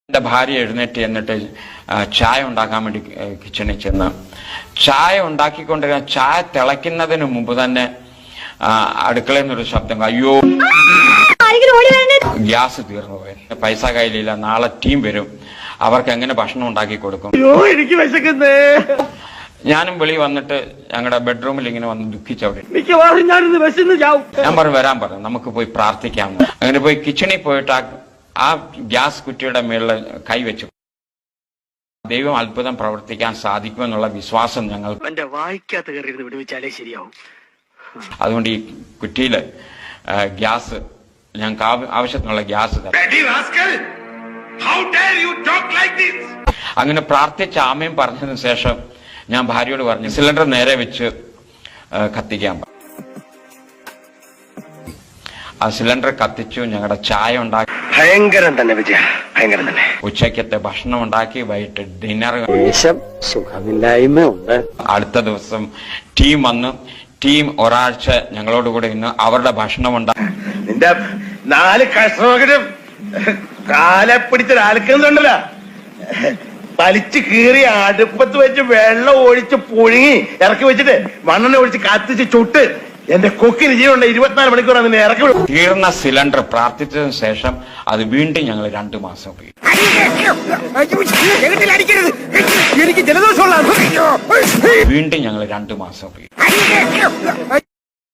എൻ്റെ ഭാര്യ എഴുന്നേറ്റ് എന്നിട്ട് ചായ ഉണ്ടാക്കാൻ വേണ്ടി കിച്ചണിൽ ചെന്ന് ചായ ഉണ്ടാക്കിക്കൊണ്ടിരുന്ന ചായ തിളയ്ക്കുന്നതിന് മുമ്പ് തന്നെ അടുക്കളയിൽ നിന്നൊരു ശബ്ദം, അയ്യോ ഗ്യാസ് തീർന്നു പോയി, പൈസ കയ്യിലില്ല, നാളെ ടീം വരും, അവർക്ക് എങ്ങനെ ഭക്ഷണം ഉണ്ടാക്കി കൊടുക്കും. എനിക്ക് വിശക്കുന്നേ. ഞാനും വെളി വന്നിട്ട് ഞങ്ങളുടെ ബെഡ്റൂമിൽ ഇങ്ങനെ വന്ന് ദുഃഖിച്ചവിടെ. ഞാൻ വരാൻ പറഞ്ഞു, നമുക്ക് പോയി പ്രാർത്ഥിക്കാം. അങ്ങനെ പോയി കിച്ചണിൽ പോയിട്ട് ആ ഗ്യാസ് കുറ്റിയുടെ മേളിൽ കൈവച്ചു. ദൈവം അത്ഭുതം പ്രവർത്തിക്കാൻ സാധിക്കുമെന്നുള്ള വിശ്വാസം ഞങ്ങൾ. അതുകൊണ്ട് ഈ കുറ്റിയില് ഗ്യാസ് ഞങ്ങൾക്ക് ആവശ്യത്തിനുള്ള ഗ്യാസ് തരാം. അങ്ങനെ പ്രാർത്ഥിച്ച ആമയും പറഞ്ഞതിന് ശേഷം ഞാൻ ഭാര്യയോട് പറഞ്ഞു, സിലിണ്ടർ നേരെ വെച്ച് കത്തിക്കാൻ. ആ സിലിണ്ടർ കത്തിച്ചു. ഞങ്ങളുടെ ചായ ഉണ്ടാക്കി, ഭയങ്കരം തന്നെ വിജയ, ഭയങ്കരം തന്നെ. ഉച്ചക്കത്തെ ഭക്ഷണം ഉണ്ടാക്കി, വൈകിട്ട് ഡിന്നർ. സുഖമില്ലായ്മ ഉണ്ട്. അടുത്ത ദിവസം ടീം വന്നു. ടീം ഒരാഴ്ച ഞങ്ങളോട് കൂടെ ഇന്ന് അവരുടെ ഭക്ഷണം ഉണ്ടാക്കി. നിന്റെ 4 കഷ്ണമൊക്കെ കാലെ പിടിച്ചൊരാൾക്കുന്നുണ്ടല്ലോ, വലിച്ചു കീറി അടുപ്പത്ത് വെച്ച് വെള്ളം ഒഴിച്ച് പുഴുങ്ങി ഇറക്കി വെച്ചിട്ട് മണ്ണെണ്ണ ഒഴിച്ച് കത്തിച്ച് ചുട്ട് എന്റെ കൊക്കിന് ജീവനുണ്ട്. 24 മണിക്കൂറാണ് നിന്നെ ഇറക്കി. തീർന്ന സിലിണ്ടർ പ്രാർത്ഥിച്ചതിന് ശേഷം അത് വീണ്ടും ഞങ്ങൾ 2 മാസം ഉപയോഗിക്കും. വീണ്ടും ഞങ്ങൾ 2 മാസം ഉപയോഗിക്കും.